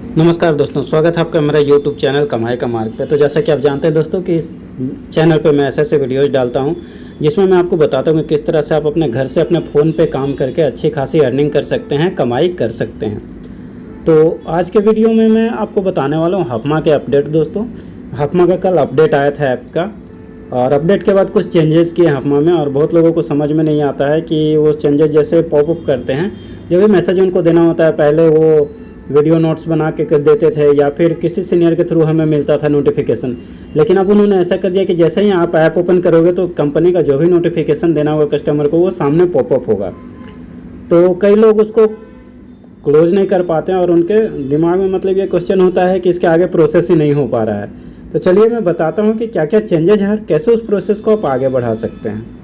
नमस्कार दोस्तों, स्वागत है आपका मेरा YouTube चैनल कमाई का मार्ग पे। तो जैसा कि आप जानते हैं दोस्तों कि इस चैनल पे मैं ऐसे वीडियोस डालता हूं जिसमें मैं आपको बताता हूं कि किस तरह से आप अपने घर से अपने फ़ोन पे काम करके अच्छी खासी अर्निंग कर सकते हैं, कमाई कर सकते हैं। तो आज के वीडियो में मैं आपको बताने वाला हूँ हफमा के अपडेट। दोस्तों, हफमा का कल अपडेट आया था ऐप का, और अपडेट के बाद कुछ चेंजेस किए हफमा में, और बहुत लोगों को समझ में नहीं आता है कि वो चेंजेस जैसे पॉपअप करते हैं, जो भी मैसेज उनको देना होता है पहले वो वीडियो नोट्स बना के कर देते थे या फिर किसी सीनियर के थ्रू हमें मिलता था नोटिफिकेशन। लेकिन अब उन्होंने ऐसा कर दिया कि जैसे ही आप ऐप ओपन करोगे तो कंपनी का जो भी नोटिफिकेशन देना होगा कस्टमर को वो सामने पॉपअप होगा। तो कई लोग उसको क्लोज नहीं कर पाते हैं और उनके दिमाग में मतलब ये क्वेश्चन होता है कि इसके आगे प्रोसेस ही नहीं हो पा रहा है। तो चलिए मैं बताता हूँ कि क्या क्या चेंजेज है, कैसे उस प्रोसेस को आप आगे बढ़ा सकते हैं।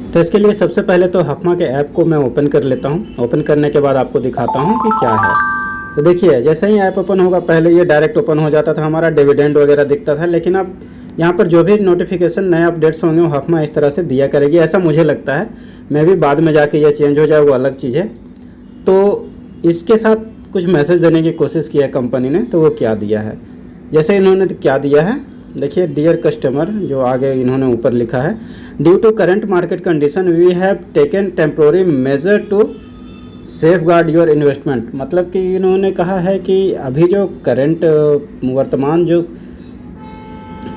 तो इसके लिए सबसे पहले तो हफमा के ऐप को मैं ओपन कर लेता हूँ। ओपन करने के बाद आपको दिखाता हूँ कि क्या है। तो देखिए, जैसे ही ऐप ओपन होगा, पहले ये डायरेक्ट ओपन हो जाता था, हमारा डिविडेंड वगैरह दिखता था, लेकिन अब यहाँ पर जो भी नोटिफिकेशन नए अपडेट्स होंगे वो हफमा इस तरह से दिया करेगी, ऐसा मुझे लगता है। मैं भी बाद में जाके ये चेंज हो जाए वो अलग चीज़ है। तो इसके साथ कुछ मैसेज देने की कोशिश की है कंपनी ने, तो वो क्या दिया है, जैसे इन्होंने क्या दिया है देखिए, डियर कस्टमर, जो आगे इन्होंने ऊपर लिखा है, due to current market condition we have taken temporary measure to safeguard your investment. मतलब कि इन्होंने कहा है कि अभी जो करंट वर्तमान जो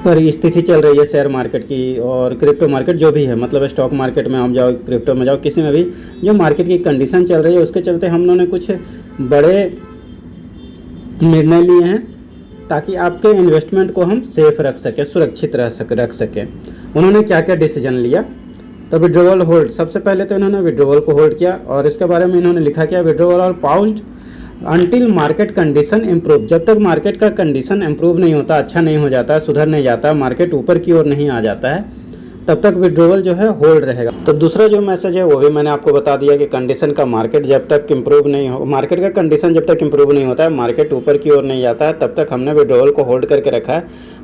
परिस्थिति चल रही है शेयर मार्केट की और क्रिप्टो मार्केट जो भी है, मतलब स्टॉक मार्केट में हम जाओ, क्रिप्टो में जाओ, किसी में भी जो मार्केट की कंडीशन चल रही है उसके चलते हम लोगों ने कुछ बड़े निर्णय लिए हैं ताकि आपके इन्वेस्टमेंट को हम सेफ रख सकें, सुरक्षित रख सकें। उन्होंने क्या क्या डिसीजन लिया, तो विड्रॉवल होल्ड, सबसे पहले तो इन्होंने विड्रॉवल को होल्ड किया, और इसके बारे में इन्होंने लिखा क्या, विड्रॉवल और पाउज्ड अनटिल मार्केट कंडीशन इम्प्रूव। जब तक मार्केट का कंडीशन इम्प्रूव नहीं होता, अच्छा नहीं हो जाता, सुधर नहीं जाता, मार्केट ऊपर की ओर नहीं आ जाता है, तब तक विड्रॉवल जो है होल्ड रहेगा। तो दूसरा जो मैसेज है वो भी मैंने आपको बता दिया कि कंडीशन का मार्केट जब तक इम्प्रूव नहीं हो, मार्केट का कंडीशन जब तक इम्प्रूव नहीं होता है, मार्केट ऊपर की ओर नहीं जाता है, तब तक हमने विड्रॉवल को होल्ड करके रखा है,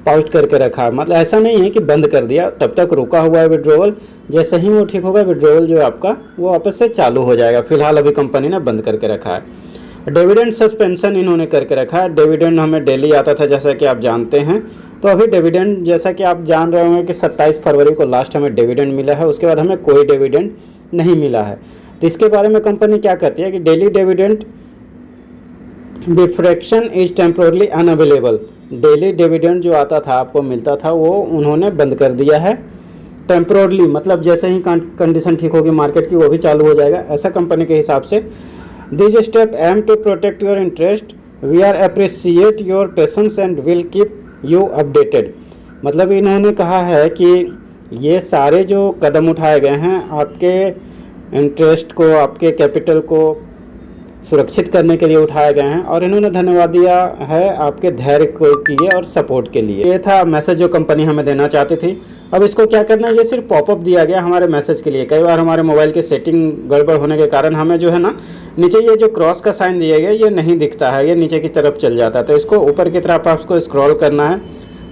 पाउज करके रखा है। मतलब ऐसा नहीं है कि बंद कर दिया, तब तक रुका हुआ है विड्रॉवल। जैसे ही वो ठीक होगा, विड्रॉवल जो है आपका वो वापस से चालू हो जाएगा। फिलहाल अभी कंपनी ने बंद करके रखा है। डिविडेंड सस्पेंशन इन्होंने करके रखा है। डिविडेंड हमें डेली आता था जैसा कि आप जानते हैं, तो अभी डिविडेंड जैसा कि आप जान रहे होंगे कि 27 फरवरी को लास्ट हमें डिविडेंड मिला है, उसके बाद हमें कोई डिविडेंड नहीं मिला है। तो इसके बारे में कंपनी क्या कहती है कि daily dividend diffraction is temporarily unavailable. Daily dividend जो आता था, आपको मिलता था, वो उन्होंने बंद कर दिया है टेम्पोरली। मतलब जैसे ही कंडीशन ठीक होगी मार्केट की, वो भी चालू हो जाएगा, ऐसा कंपनी के हिसाब से। This step aim to protect your interest, we are appreciate your patience and will keep you updated. मतलब इन्होंने कहा है कि ये सारे जो कदम उठाए गए हैं आपके इंटरेस्ट को, आपके कैपिटल को सुरक्षित करने के लिए उठाए गए हैं, और इन्होंने धन्यवाद दिया है आपके धैर्य को लिए और सपोर्ट के लिए। ये था मैसेज जो कंपनी हमें देना चाहती थी। अब इसको क्या करना है, ये सिर्फ पॉपअप दिया गया हमारे मैसेज के लिए। कई बार हमारे मोबाइल की सेटिंग गड़बड़ होने के कारण हमें जो है ना, नीचे ये जो क्रॉस का साइन दिया गया ये नहीं दिखता है, ये नीचे की तरफ चल जाता है। तो इसको ऊपर की तरफ आपको स्क्रॉल करना है।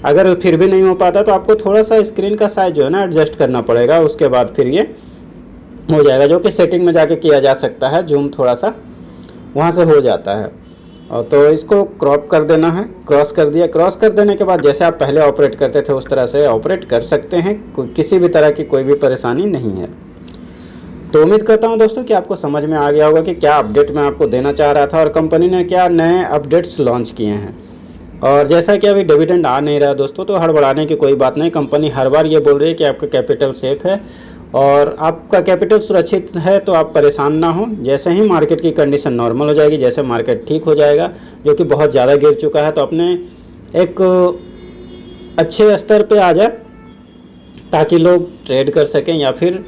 अगर फिर भी नहीं हो पाता तो आपको थोड़ा सा स्क्रीन का साइज जो है ना एडजस्ट करना पड़ेगा, उसके बाद फिर ये हो जाएगा, जो कि सेटिंग में जाके किया जा सकता है। जूम थोड़ा सा वहाँ से हो जाता है। और तो इसको क्रॉप कर देना है, क्रॉस कर दिया। क्रॉस कर देने के बाद जैसे आप पहले ऑपरेट करते थे उस तरह से ऑपरेट कर सकते हैं, किसी भी तरह की कोई भी परेशानी नहीं है। तो उम्मीद करता हूं दोस्तों कि आपको समझ में आ गया होगा कि क्या अपडेट मैं आपको देना चाह रहा था और कंपनी ने क्या नए अपडेट्स लॉन्च किए हैं। और जैसा कि अभी डिविडेंड आ नहीं रहा दोस्तों, तो हड़बड़ाने की कोई बात नहीं। कंपनी हर बार ये बोल रही है कि आपका कैपिटल सेफ है और आपका कैपिटल सुरक्षित है, तो आप परेशान ना हो। जैसे ही मार्केट की कंडीशन नॉर्मल हो जाएगी, जैसे मार्केट ठीक हो जाएगा, जो कि बहुत ज़्यादा गिर चुका है, तो अपने एक अच्छे स्तर पे आ जाए ताकि लोग ट्रेड कर सकें या फिर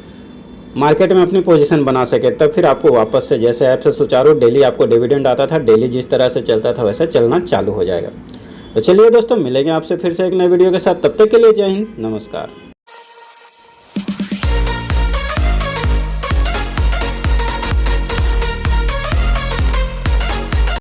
मार्केट में अपनी पोजीशन बना सके, तब फिर आपको वापस से जैसे ऐप से सुचारू डेली आपको डिविडेंड आता था, डेली जिस तरह से चलता था वैसा चलना चालू हो जाएगा। तो चलिए दोस्तों, मिलेंगे आपसे फिर से एक नए वीडियो के साथ। तब तक के लिए जय हिंद, नमस्कार।